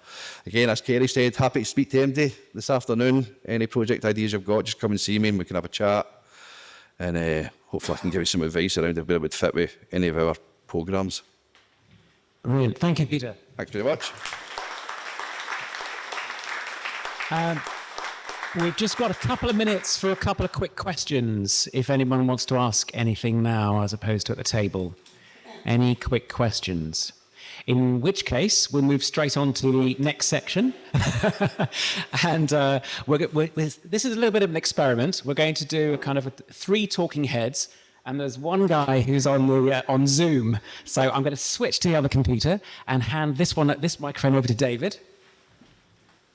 Again, as Kerry said, happy to speak to MD this afternoon. Any project ideas you've got, just come and see me and we can have a chat, and hopefully I can give you some advice around if it would fit with any of our programmes. Brilliant. Thank you, Peter. Thanks very much. We've just got a couple of minutes for a couple of quick questions. If anyone wants to ask anything now as opposed to at the table. Any quick questions? In which case, we'll move straight on to the next section. And this is a little bit of an experiment. We're going to do a kind of 3 talking heads. And there's one guy who's on Zoom. So I'm going to switch to the other computer and hand this microphone over to David.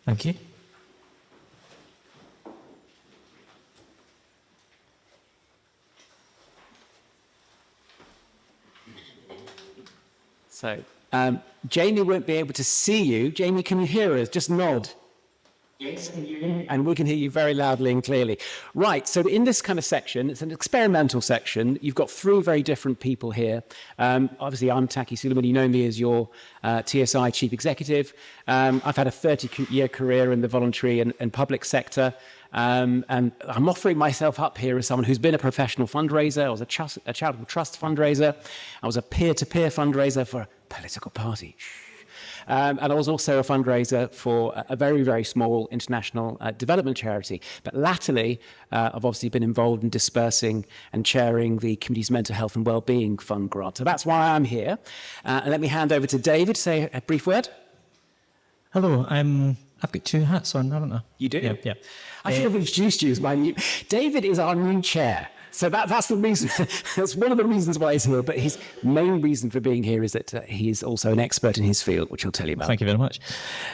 Thank you. So, Jamie won't be able to see you. Jamie, can you hear us? Just nod. Yes. And we can hear you very loudly and clearly. Right, so in this kind of section, it's an experimental section. You've got 3 very different people here. Obviously, I'm Taki Suleiman. You know me as your TSI Chief Executive. I've had a 30-year career in the voluntary and public sector. And I'm offering myself up here as someone who's been a professional fundraiser. I was a charitable trust fundraiser. I was a peer-to-peer fundraiser for a political party. And I was also a fundraiser for a very, very small international development charity. But latterly, I've obviously been involved in dispersing and chairing the Community's Mental Health and Wellbeing Fund grant. So that's why I'm here. And let me hand over to David to say a brief word. Hello, I've got 2 hats on, haven't I? You do? Yeah. I should have introduced you as my new... David is our new chair. So that's the reason. That's one of the reasons why he's here. But his main reason for being here is that he is also an expert in his field, which he'll tell you about. Thank you very much.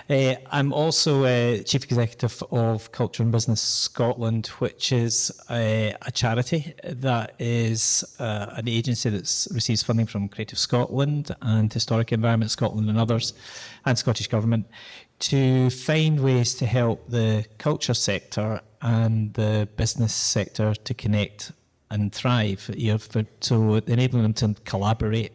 I'm also Chief Executive of Culture and Business Scotland, which is a charity that is an agency that receives funding from Creative Scotland and Historic Environment Scotland and others, and Scottish Government, to find ways to help the culture sector and the business sector to connect and thrive, so enabling them to collaborate.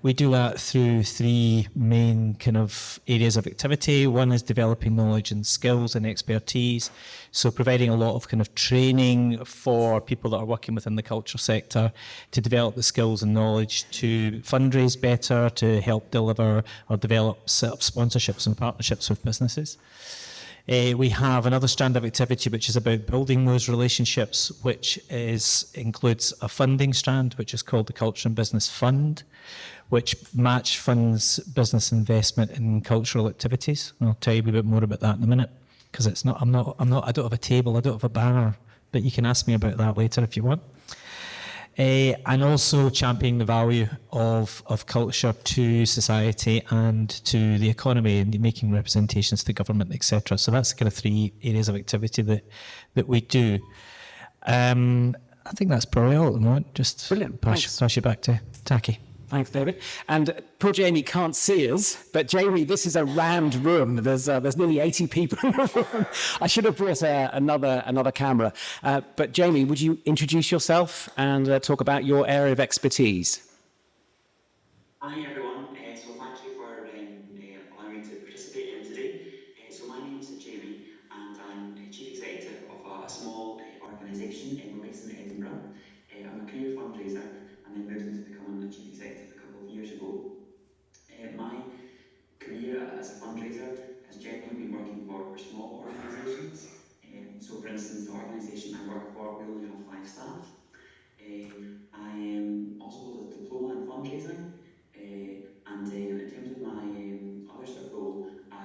We do that through 3 main kind of areas of activity. One is developing knowledge and skills and expertise, so providing a lot of kind of training for people that are working within the culture sector to develop the skills and knowledge to fundraise better, to help deliver or develop set up sponsorships and partnerships with businesses. We have another strand of activity which is about building those relationships, which includes a funding strand which is called the Culture and Business Fund, which match funds business investment in cultural activities. And I'll tell you a bit more about that in a minute, because I don't have a table, I don't have a banner, but you can ask me about that later if you want. And also championing the value of culture to society and to the economy, and making representations to government, etc. So that's the kind of 3 areas of activity that we do. I think that's probably all at the moment. Just brilliant. Pass you back to Taki. Thanks, David. And poor Jamie can't see us, but Jamie, this is a rammed room. There's nearly 80 people in the room. I should have brought another camera. But Jamie, would you introduce yourself and talk about your area of expertise? Hi everyone, so thank you for allowing me to participate in today. So my name is Jamie and I'm Chief Executive of a small organisation. We're based in Edinburgh. I'm a career fundraiser and then moved into becoming a Chief Executive a couple of years ago. My career as a fundraiser has generally been working for small organisations. So for instance, the organisation I work for, we only have 5 staff. I also hold a diploma in fundraising. And in terms of my other sort of role, I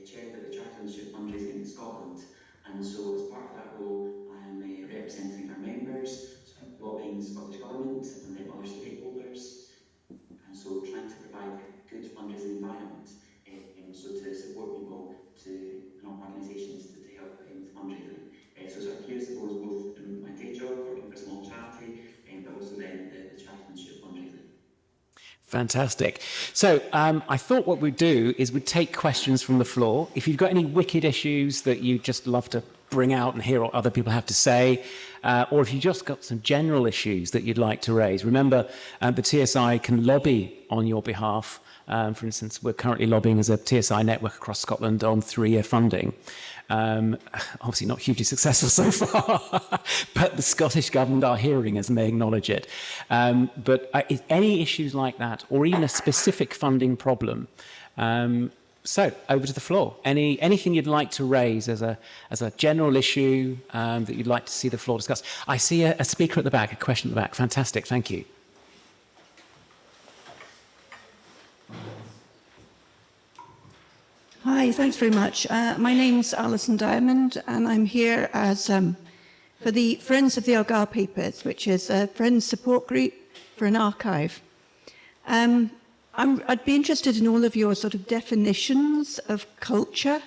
chair the chairmanship fundraising in Scotland. And so as part of that role, I am representing our members, so lobbying the Scottish Government and then other stakeholders. And so trying to provide a good fundraising environment, so to support people and organisations to help with fundraising. So sort of here, I suppose, both in my day job, working for a small charity, but also then the chairmanship fundraising. Fantastic. So I thought what we'd do is we'd take questions from the floor. If you've got any wicked issues that you'd just love to bring out and hear what other people have to say, or if you've just got some general issues that you'd like to raise. Remember, the TSI can lobby on your behalf. For instance, we're currently lobbying as a TSI network across Scotland on 3-year funding. Obviously not hugely successful so far, but the Scottish Government are hearing us and they acknowledge it. But if any issues like that, or even a specific funding problem, So, over to the floor. Anything you'd like to raise as a general issue that you'd like to see the floor discuss? I see a speaker at the back, a question at the back. Fantastic, thank you. Hi, thanks very much. My name's Alison Diamond, and I'm here as for the Friends of the Argyll Papers, which is a Friends support group for an archive. I'd be interested in all of your sort of definitions of culture,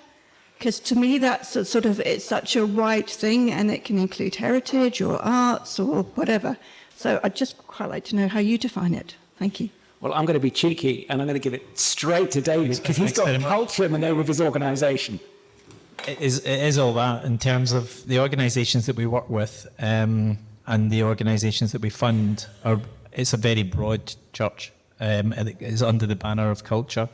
because to me that's it's such a wide thing, and it can include heritage or arts or whatever. So I'd just quite like to know how you define it. Thank you. Well, I'm going to be cheeky, and I'm going to give it straight to David, because he's got culture in the name of his organisation. It is all that in terms of the organisations that we work with and the organisations that we fund. It's a very broad church. It is under the banner of culture.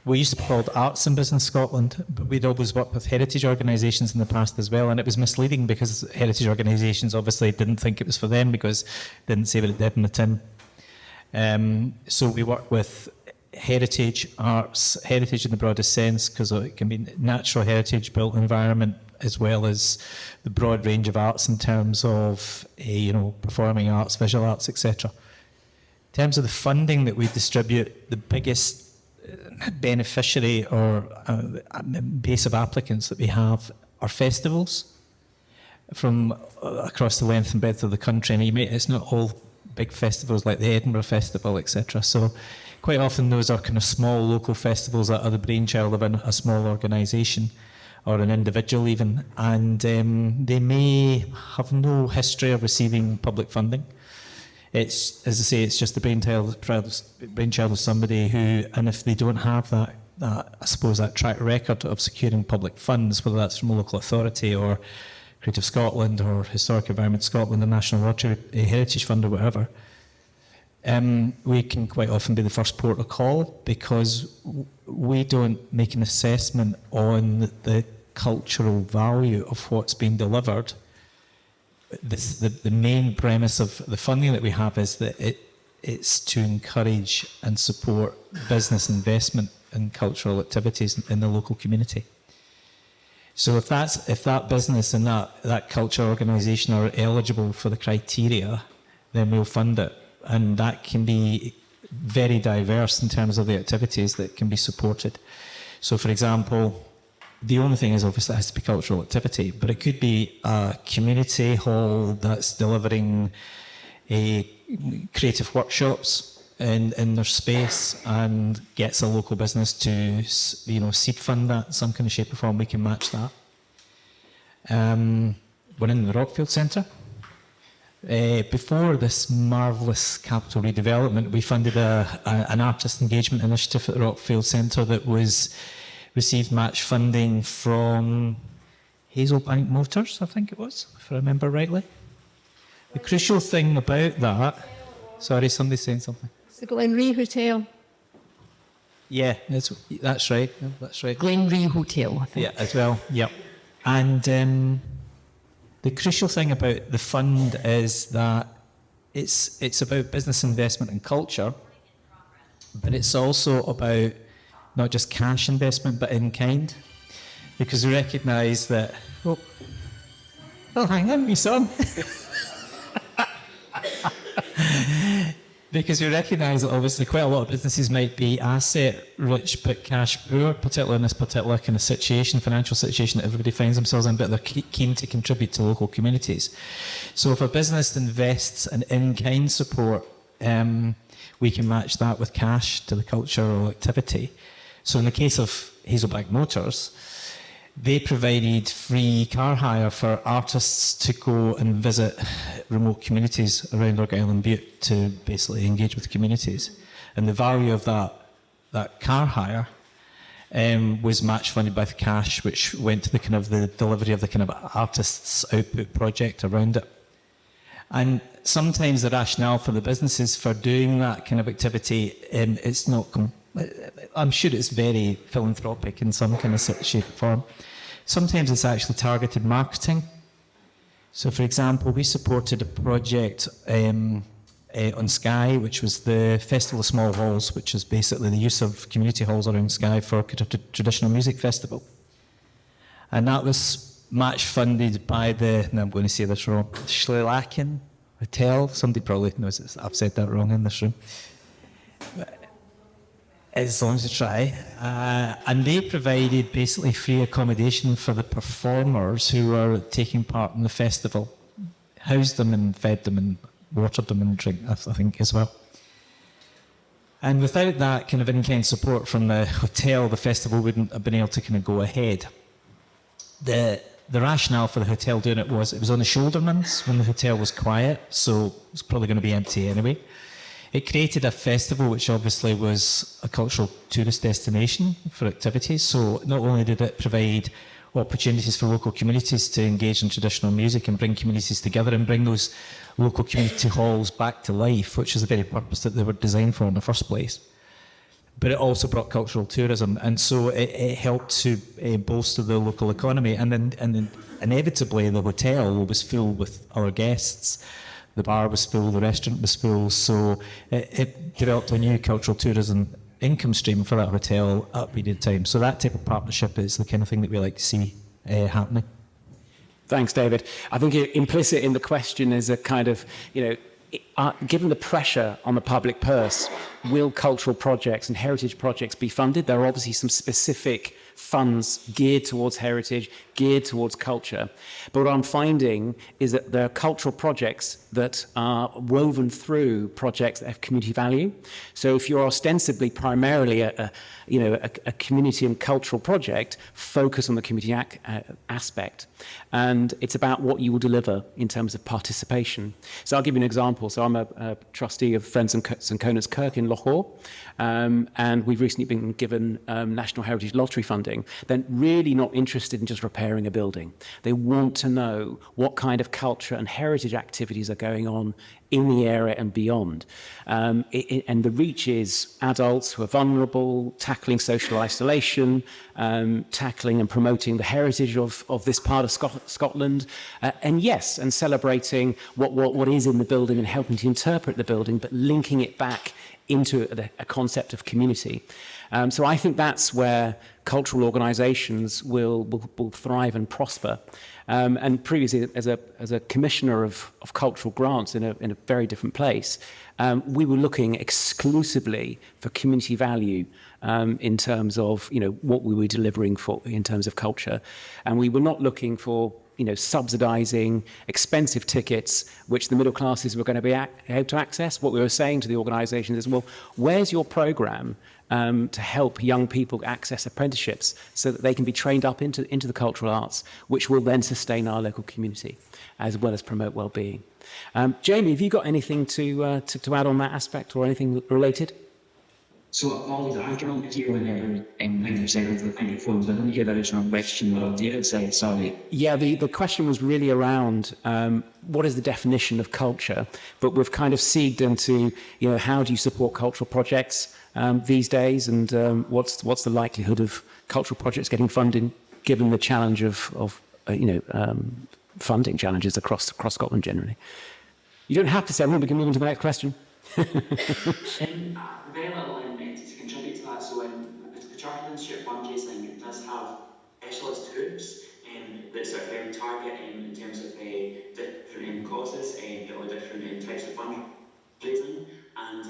We used to be called Arts and Business Scotland, but we'd always worked with heritage organisations in the past as well, and it was misleading because heritage organisations obviously didn't think it was for them because they didn't say what it did in the tin. So we work with heritage, arts, heritage in the broadest sense, because it can be natural heritage, built environment, as well as the broad range of arts in terms of performing arts, visual arts, etc. In terms of the funding that we distribute, the biggest beneficiary or base of applicants that we have are festivals from across the length and breadth of the country. And it's not all big festivals like the Edinburgh Festival, etc. So quite often those are kind of small local festivals that are the brainchild of a small organisation or an individual even, and they may have no history of receiving public funding. It's, as I say, it's just the brainchild of somebody who, and if they don't have that I suppose that track record of securing public funds, whether that's from a local authority or Creative Scotland or Historic Environment Scotland, the National Rotary Heritage Fund or whatever, we can quite often be the first port of call because we don't make an assessment on the cultural value of what's being delivered. The main premise of the funding that we have is that it's to encourage and support business investment in cultural activities in the local community. So if that business and that culture organisation are eligible for the criteria, then we'll fund it. And that can be very diverse in terms of the activities that can be supported. So for example, the only thing is obviously it has to be cultural activity, but it could be a community hall that's delivering creative workshops in their space and gets a local business to seed fund that in some kind of shape or form. We can match that. We're in the Rockfield Centre. Before this marvellous capital redevelopment, we funded an artist engagement initiative at the Rockfield Centre that received match funding from Hazelbank Motors, I think it was, if I remember rightly. The crucial thing about that... Sorry, somebody's saying something. It's the Glenree Hotel. Yeah, that's right. That's right. Glenree Hotel, I think. Yeah, as well. Yep. And the crucial thing about the fund is that it's about business investment and culture, but it's also about not just cash investment, but in kind, because we recognise that. Oh, hang on, me son. Because we recognise that obviously quite a lot of businesses might be asset rich but cash poor, particularly in this particular kind of situation, financial situation that everybody finds themselves in, but they're keen to contribute to local communities. So if a business invests in in-kind support, we can match that with cash to the cultural activity. So in the case of Hazelbank Motors, they provided free car hire for artists to go and visit remote communities around Argyll and Bute to basically engage with communities. And the value of that car hire was match funded by the cash, which went to the delivery of the kind of artist's output project around it. And sometimes the rationale for the businesses for doing that kind of activity, it's not... I'm sure it's very philanthropic in some kind of shape or form. Sometimes it's actually targeted marketing. So, for example, we supported a project in on Skye, which was the Festival of Small Halls, which is basically the use of community halls around Skye for a traditional music festival. And that was match funded by the, now I'm going to say this wrong, Schlacken Hotel. Somebody probably knows I've said that wrong in this room. As long as you try. And they provided basically free accommodation for the performers who were taking part in the festival. Housed them and fed them and watered them and drink, I think, as well. And without that kind of in-kind support from the hotel, the festival wouldn't have been able to kind of go ahead. The rationale for the hotel doing it was on the shoulder months when the hotel was quiet, so it was probably going to be empty anyway. It created a festival which obviously was a cultural tourist destination for activities. So not only did it provide opportunities for local communities to engage in traditional music and bring communities together and bring those local community halls back to life, which is the very purpose that they were designed for in the first place, but it also brought cultural tourism, and so it helped to bolster the local economy. And then inevitably the hotel was full with other guests. The bar was full, the restaurant was full, so it developed a new cultural tourism income stream for that hotel at a period of time. So that type of partnership is the kind of thing that we like to see happening. Thanks, David. I think implicit in the question is a kind of, given the pressure on the public purse, will cultural projects and heritage projects be funded? There are obviously some specific funds geared towards heritage, geared towards culture. But what I'm finding is that there are cultural projects that are woven through projects that have community value. So if you're ostensibly primarily a community and cultural project, focus on the community aspect. And it's about what you will deliver in terms of participation. So I'll give you an example. So I'm a trustee of Friends and St Conan's Kirk in Lochore, and we've recently been given National Heritage Lottery funding. They're really not interested in just repairing a building. They want to know what kind of culture and heritage activities are going on in the area and beyond. And the reach is adults who are vulnerable, tackling social isolation, tackling and promoting the heritage of this part of Scotland, and celebrating what is in the building and helping to interpret the building, but linking it back into a concept of community. So I think that's where cultural organisations will thrive and prosper. And previously, as a commissioner of cultural grants in a very different place, we were looking exclusively for community value in terms of what we were delivering for in terms of culture, and we were not looking for subsidising expensive tickets which the middle classes were going to be able to access. What we were saying to the organisations is, well, where's your programme to help young people access apprenticeships so that they can be trained up into the cultural arts, which will then sustain our local community as well as promote well-being. Jamie, have you got anything to add on that aspect or anything related? So apologies, I can't hear whenever I'm saying the microphone, but I didn't hear the original question of David said, sorry. Yeah, the question was really around what is the definition of culture, but we've kind of segued into, how do you support cultural projects these days, and what's the likelihood of cultural projects getting funded, given the challenge of funding challenges across Scotland generally. You don't have to say, we can move on to the next question. Very little to contribute to that. So the Chartered Institute fundraising does have specialist groups that sort of target in terms of different causes or different types of fundraising. And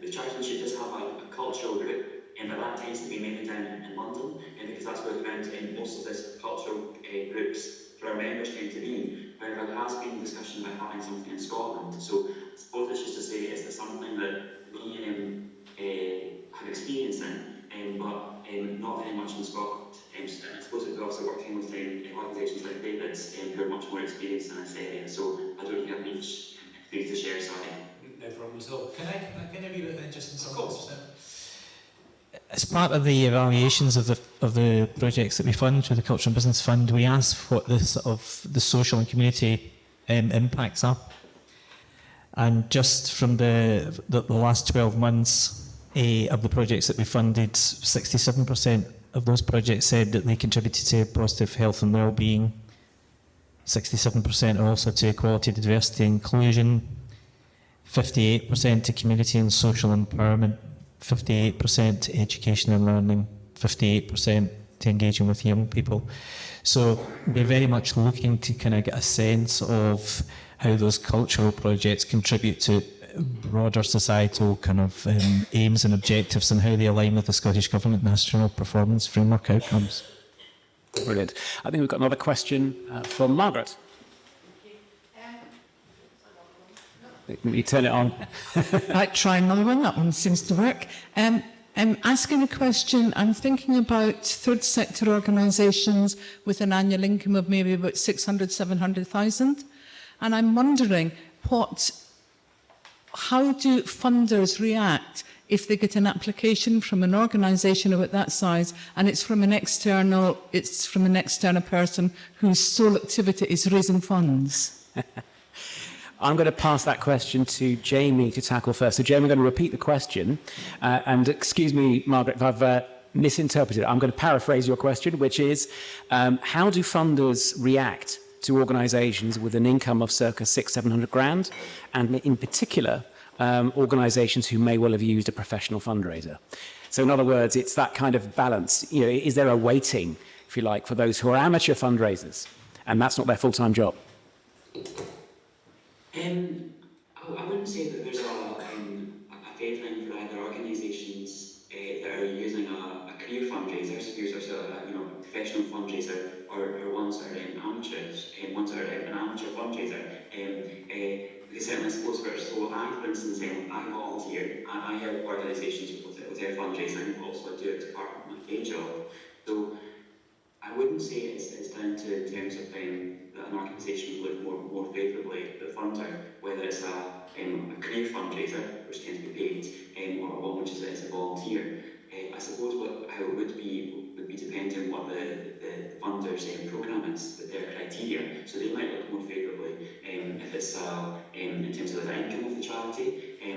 the Chartered Institute does have a cultural group, but that tends to be mainly down in London, because that's where we found most of this cultural groups for our members tend to be. However, there has been discussion about having something in Scotland. So I suppose it's just to say, is there something that we have experience in, but not very much in Scotland. And I suppose we're also working with organisations like David's who are much more experienced in this area. So I don't think I've much to share, sorry. No problem at all. Can I be with just in some course? As part of the evaluations of the projects that we fund through the Culture and Business Fund, we ask what the social and community impacts are. And just from the last 12 months of the projects that we funded, 67% of those projects said that they contributed to positive health and well-being. 67% also to equality, diversity, inclusion. 58% to community and social empowerment, 58% to education and learning, 58% to engaging with young people. So we're very much looking to kind of get a sense of how those cultural projects contribute to broader societal kind of aims and objectives and how they align with the Scottish Government National Performance Framework outcomes. Brilliant. I think we've got another question from Margaret. Let me turn it on. Right, try another one. That one seems to work. I'm asking a question. I'm thinking about third sector organisations with an annual income of maybe about 600, 700,000. And I'm wondering how do funders react if they get an application from an organisation about that size and it's from an external person whose sole activity is raising funds? I'm going to pass that question to Jamie to tackle first. So, Jamie, I'm going to repeat the question. And excuse me, Margaret, if I've misinterpreted it. I'm going to paraphrase your question, which is, how do funders react to organisations with an income of circa 600-700 grand, and in particular, organisations who may well have used a professional fundraiser? So, in other words, it's that kind of balance. You know, is there a weighting, if you like, for those who are amateur fundraisers, and that's not their full-time job? I wouldn't say that there's a deadline for either organisations that are using a career fundraiser, so a professional fundraiser, or ones that are amateurs, ones that are an amateur fundraiser. Because certainly, I suppose, for instance, I volunteer. I help organisations with their fundraising, but also I do it as part of my day job. So I wouldn't say it's down to in terms of that an organisation would look more favourably at the funder, whether it's a career fundraiser, which tends to be paid, or one which is a volunteer. I suppose how it would be depending on what the funder's programme is, their criteria. So they might look more favourably if it's in terms of the income of the charity,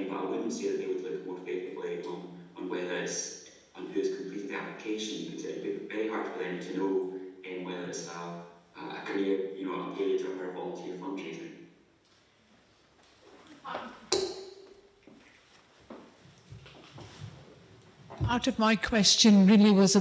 but I wouldn't say that they would look more favourably on whether it's on who's completed the application, because it would be very hard for them to know whether it's a career, a paid or a volunteer fundraising. Part of my question really was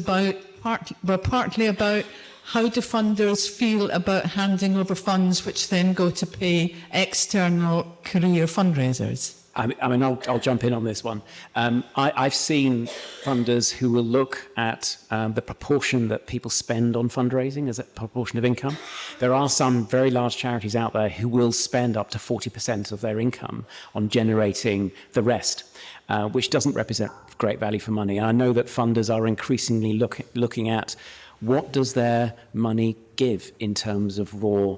partly about how do funders feel about handing over funds which then go to pay external career fundraisers? I'll jump in on this one. I've seen funders who will look at the proportion that people spend on fundraising as a proportion of income. There are some very large charities out there who will spend up to 40% of their income on generating the rest, which doesn't represent great value for money. And I know that funders are increasingly looking at what does their money give in terms of raw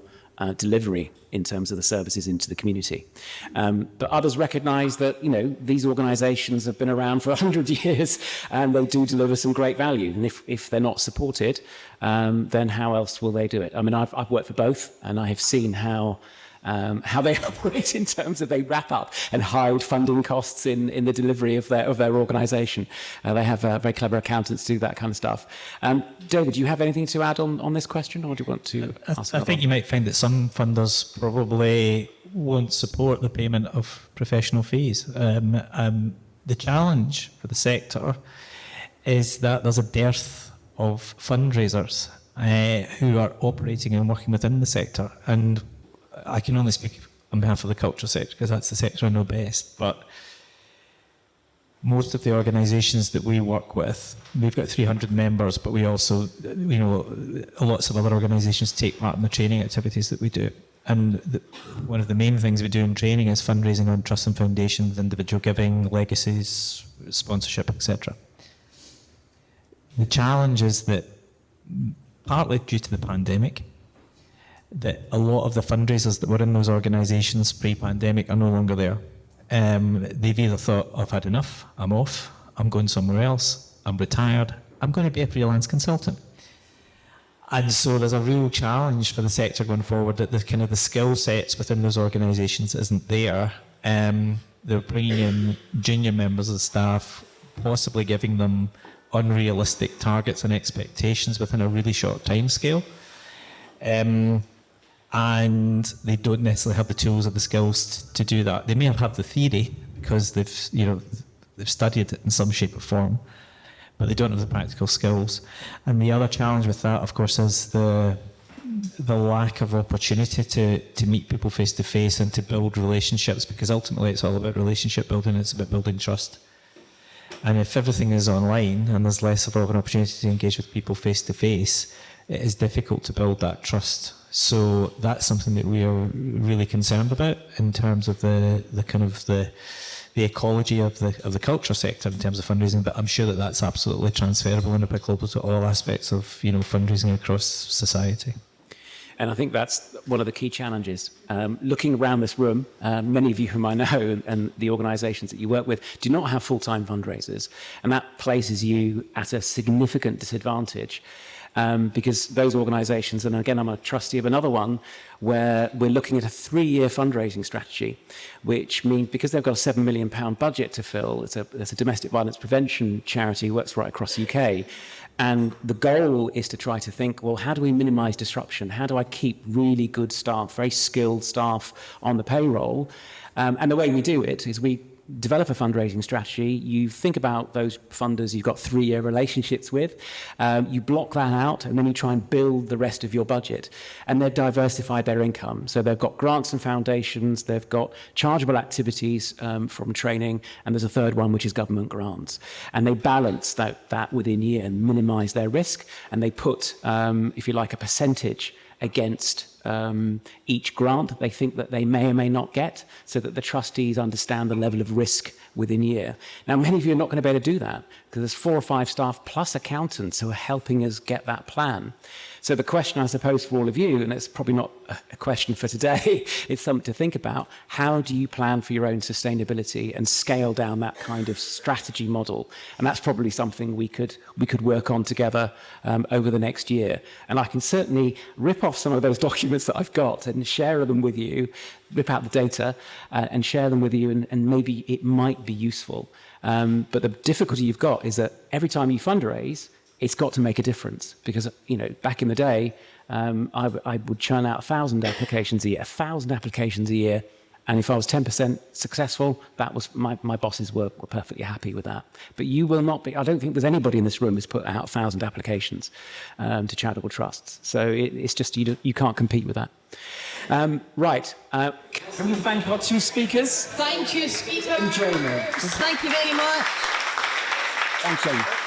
delivery in terms of the services into the community. But others recognise that, these organisations have been around for 100 years and they do deliver some great value. And if they're not supported, then how else will they do it? I've worked for both, and I have seen how they operate in terms of they wrap up and hide funding costs in the delivery of their organisation. They have very clever accountants do that kind of stuff. David, do you have anything to add on this question, or do you want to ask? I think you might find that some funders probably won't support the payment of professional fees. The challenge for the sector is that there's a dearth of fundraisers who are operating and working within the sector, and I can only speak on behalf of the culture sector because that's the sector I know best, but most of the organisations that we work with, we've got 300 members, but we also, lots of other organisations take part in the training activities that we do. And one of the main things we do in training is fundraising on trusts and foundations, individual giving, legacies, sponsorship, etc. The challenge is that, partly due to the pandemic, that a lot of the fundraisers that were in those organisations pre-pandemic are no longer there. They've either thought, I've had enough, I'm off, I'm going somewhere else, I'm retired, I'm going to be a freelance consultant. And so there's a real challenge for the sector going forward that the skill sets within those organisations isn't there. They're bringing in junior members of staff, possibly giving them unrealistic targets and expectations within a really short time scale. and they don't necessarily have the tools or the skills to do that. They may have the theory because they've studied it in some shape or form, but they don't have the practical skills. And the other challenge with that, of course, is the lack of opportunity to meet people face to face and to build relationships, because ultimately it's all about relationship building, it's about building trust. And if everything is online and there's less of an opportunity to engage with people face to face, it is difficult to build that trust. So that's something that we are really concerned about in terms of the kind of the ecology of the culture sector in terms of fundraising. But I'm sure that that's absolutely transferable and applicable to all aspects of fundraising across society. And I think that's one of the key challenges. Looking around this room, many of you whom I know and the organisations that you work with do not have full-time fundraisers. And that places you at a significant disadvantage because those organisations, and again, I'm a trustee of another one, where we're looking at a 3-year fundraising strategy, which means because they've got a £7 million budget to fill, it's a domestic violence prevention charity, works right across the UK. And the goal is to try to think, well, how do we minimise disruption? How do I keep really good staff, very skilled staff on the payroll? And the way we do it is we develop a fundraising strategy. You think about those funders you've got 3-year relationships with. You block that out, and then you try and build the rest of your budget. And they've diversified their income. So they've got grants and foundations. They've got chargeable activities from training. And there's a third one, which is government grants. And they balance that within year and minimise their risk. And they put, if you like, a percentage against each grant they think that they may or may not get, so that the trustees understand the level of risk within year. Now, many of you are not going to be able to do that because there's 4 or 5 staff plus accountants who are helping us get that plan. So the question, I suppose, for all of you, and it's probably not a question for today, it's something to think about. How do you plan for your own sustainability and scale down that kind of strategy model? And that's probably something we could work on together over the next year. And I can certainly rip off some of those documents that I've got and share them with you, rip out the data and share them with you, and maybe it might be useful. But the difficulty you've got is that every time you fundraise, it's got to make a difference, because back in the day, I would churn out 1,000 applications a year, 1,000 applications a year, and if I was 10% successful, that was my bosses were perfectly happy with that. But you will not be. I don't think there's anybody in this room who's put out 1,000 applications to charitable trusts. So it's just you can't compete with that. Right. Can we thank our 2 speakers? Thank you, speakers. Enjoyment. Thank you very much. Thank you.